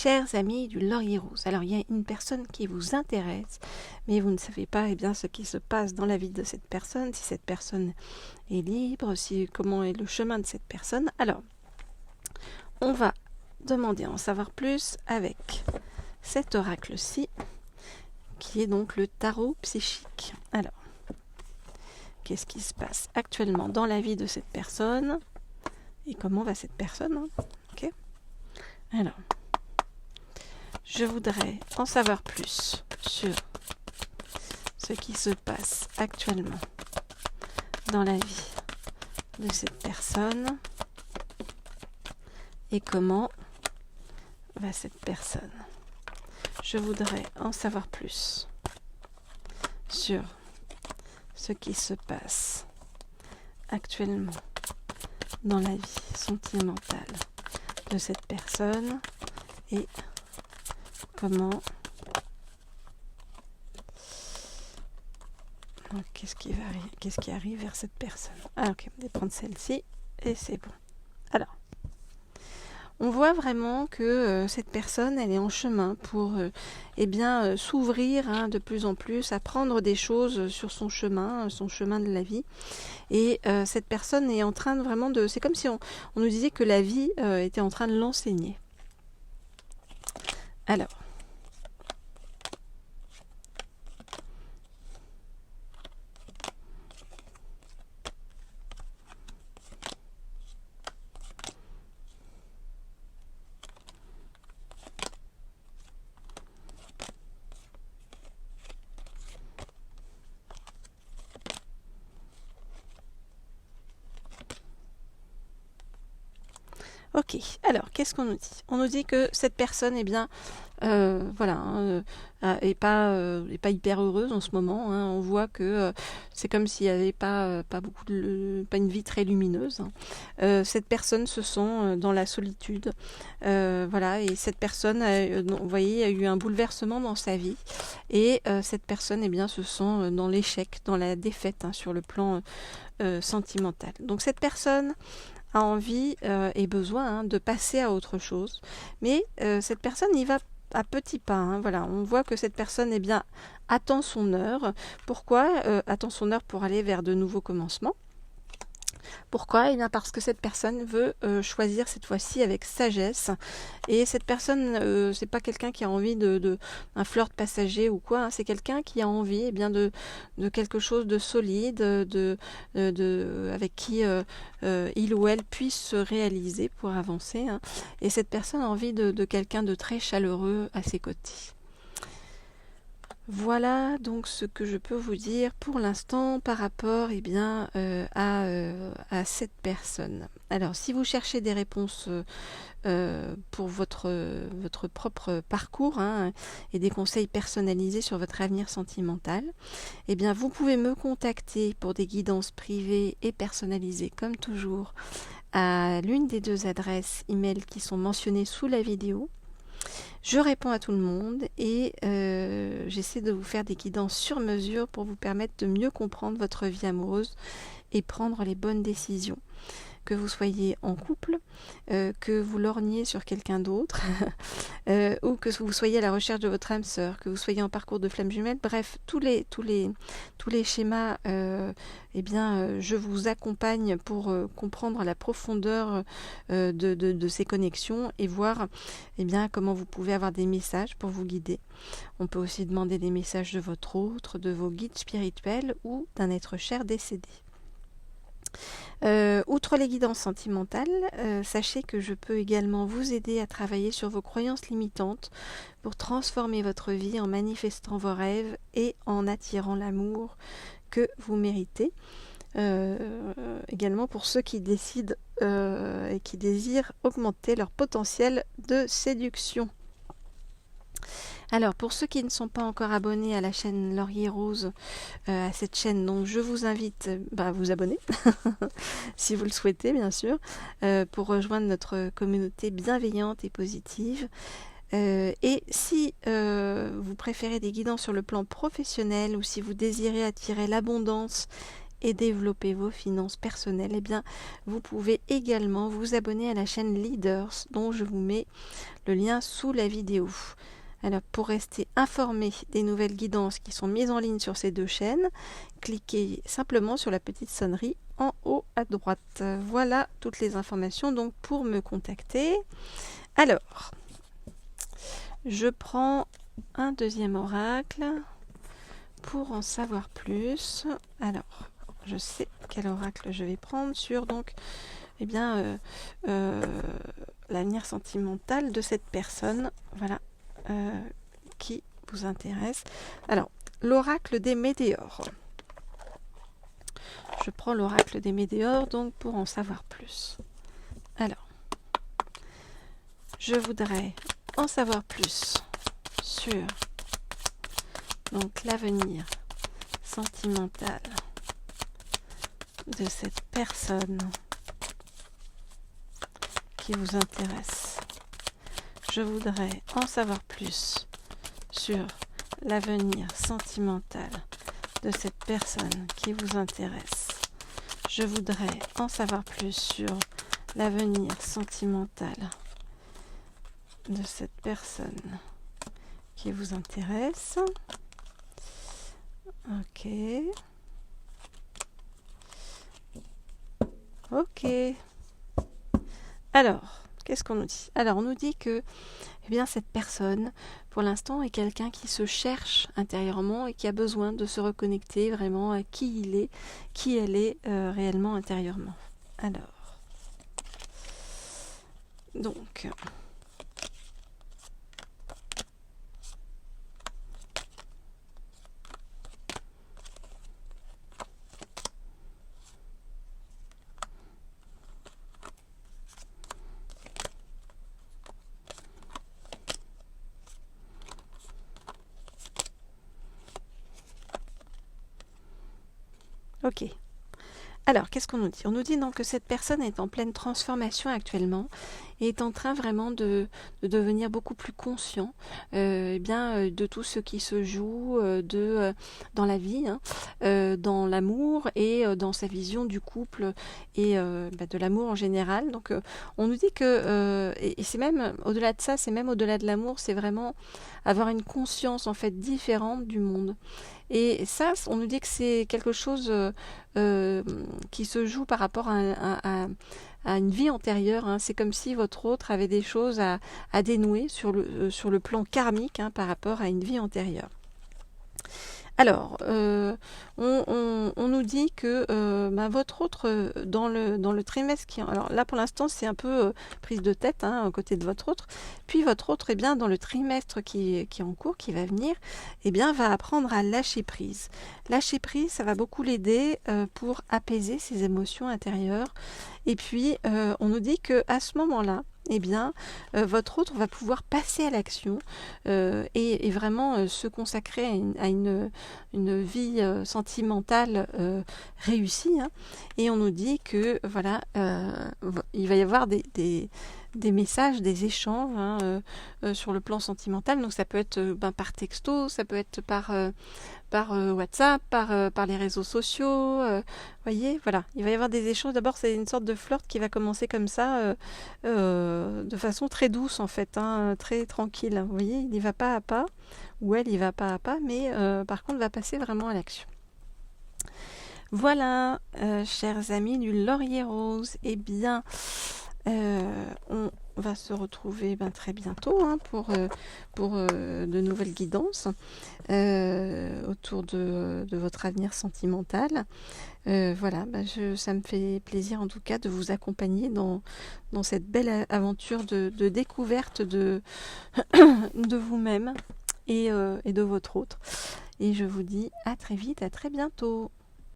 Chers amis du Laurier Rose, alors il y a une personne qui vous intéresse, mais vous ne savez pas ce qui se passe dans la vie de cette personne, si cette personne est libre, comment est le chemin de cette personne. Alors, on va demander à en savoir plus avec cet oracle-ci, qui est donc le tarot psychique. Alors, qu'est-ce qui se passe actuellement dans la vie de cette personne et comment va cette personne, ok. Alors, je voudrais en savoir plus sur ce qui se passe actuellement dans la vie de cette personne et comment va cette personne. Je voudrais en savoir plus sur ce qui se passe actuellement dans la vie sentimentale de cette personne et comment. Qu'est-ce qui arrive vers cette personne? Ah ok, on va prendre celle-ci et c'est bon. Alors, on voit vraiment que cette personne, elle est en chemin pour s'ouvrir de plus en plus, apprendre des choses sur son chemin de la vie. Et cette personne est en train de vraiment de... C'est comme si on nous disait que la vie était en train de l'enseigner. Alors, ok, alors qu'est-ce qu'on nous dit? On nous dit que cette personne, est pas hyper heureuse en ce moment. On voit que c'est comme s'il n'y avait pas une vie très lumineuse. Cette personne se sent dans la solitude. Et cette personne, vous voyez, a eu un bouleversement dans sa vie. Et cette personne, se sent dans l'échec, dans la défaite sur le plan sentimental. Donc cette personne a envie et besoin de passer à autre chose. Mais cette personne y va à petits pas. On voit que cette personne attend son heure. Pourquoi attend son heure pour aller vers de nouveaux commencements? Pourquoi? Parce que cette personne veut choisir cette fois-ci avec sagesse. Et cette personne, c'est pas quelqu'un qui a envie un flirt passager ou quoi. C'est quelqu'un qui a envie de quelque chose de solide, avec qui il ou elle puisse se réaliser pour avancer. Et cette personne a envie de quelqu'un de très chaleureux à ses côtés. Voilà donc ce que je peux vous dire pour l'instant par rapport à cette personne. Alors si vous cherchez des réponses pour votre propre parcours et des conseils personnalisés sur votre avenir sentimental, vous pouvez me contacter pour des guidances privées et personnalisées comme toujours à l'une des deux adresses email qui sont mentionnées sous la vidéo. Je réponds à tout le monde et j'essaie de vous faire des guidances sur mesure pour vous permettre de mieux comprendre votre vie amoureuse et prendre les bonnes décisions. Que vous soyez en couple, que vous lorgniez sur quelqu'un d'autre, ou que vous soyez à la recherche de votre âme sœur, que vous soyez en parcours de flamme jumelle, bref, tous les schémas, je vous accompagne pour comprendre la profondeur de ces connexions et voir comment vous pouvez avoir des messages pour vous guider. On peut aussi demander des messages de votre autre, de vos guides spirituels ou d'un être cher décédé. Outre les guidances sentimentales, sachez que je peux également vous aider à travailler sur vos croyances limitantes pour transformer votre vie en manifestant vos rêves et en attirant l'amour que vous méritez. Également pour ceux qui décident et qui désirent augmenter leur potentiel de séduction. Alors, pour ceux qui ne sont pas encore abonnés à la chaîne Laurier Rose, à cette chaîne, donc je vous invite à vous abonner, si vous le souhaitez bien sûr, pour rejoindre notre communauté bienveillante et positive. Et si vous préférez des guidances sur le plan professionnel ou si vous désirez attirer l'abondance et développer vos finances personnelles, eh bien, vous pouvez également vous abonner à la chaîne Leaders, dont je vous mets le lien sous la vidéo. Alors, pour rester informé des nouvelles guidances qui sont mises en ligne sur ces deux chaînes, cliquez simplement sur la petite sonnerie en haut à droite. Voilà toutes les informations donc pour me contacter. Alors, je prends un deuxième oracle pour en savoir plus. Alors, je sais quel oracle je vais prendre sur donc, eh bien, l'avenir sentimental de cette personne. Voilà. Qui vous intéresse. Alors, l'oracle des météores. Je prends l'oracle des météores donc pour en savoir plus. Alors, je voudrais en savoir plus sur donc l'avenir sentimental de cette personne qui vous intéresse. Je voudrais en savoir plus sur l'avenir sentimental de cette personne qui vous intéresse. Je voudrais en savoir plus sur l'avenir sentimental de cette personne qui vous intéresse. Ok. Ok. Alors, qu'est-ce qu'on nous dit? Alors, on nous dit que eh bien, cette personne, pour l'instant, est quelqu'un qui se cherche intérieurement et qui a besoin de se reconnecter vraiment à qui il est, qui elle est réellement intérieurement. Alors, donc, ok. Alors, qu'est-ce qu'on nous dit? On nous dit donc que cette personne est en pleine transformation actuellement et est en train vraiment de devenir beaucoup plus conscient de tout ce qui se joue dans la vie, dans l'amour et dans sa vision du couple et de l'amour en général. Donc, on nous dit que, et c'est même au-delà de ça, c'est même au-delà de l'amour, c'est vraiment avoir une conscience en fait différente du monde. Et ça, on nous dit que c'est quelque chose qui se joue par rapport à une vie antérieure. C'est comme si votre autre avait des choses à dénouer sur le plan karmique par rapport à une vie antérieure. Alors, on nous dit que votre autre, dans le trimestre qui... Alors là, pour l'instant, c'est un peu prise de tête à côté de votre autre. Puis votre autre, dans le trimestre qui est en cours, qui va venir, va apprendre à lâcher prise. Lâcher prise, ça va beaucoup l'aider pour apaiser ses émotions intérieures. Et puis, on nous dit qu'à ce moment-là, votre autre va pouvoir passer à l'action et vraiment se consacrer à une vie sentimentale réussie. Et on nous dit que voilà, il va y avoir des messages, des échanges sur le plan sentimental. Donc ça peut être par texto, ça peut être par WhatsApp, par les réseaux sociaux. Voyez, voilà, il va y avoir des échanges. D'abord, c'est une sorte de flirt qui va commencer comme ça, de façon très douce en fait, très tranquille. Vous voyez, il y va pas à pas, ou elle y va pas à pas, mais par contre, va passer vraiment à l'action. Voilà, chers amis du Laurier Rose, on va se retrouver très bientôt pour de nouvelles guidances autour de votre avenir sentimental. Voilà, ça me fait plaisir en tout cas de vous accompagner dans cette belle aventure de découverte de vous-même et de votre autre. Et je vous dis à très vite, à très bientôt.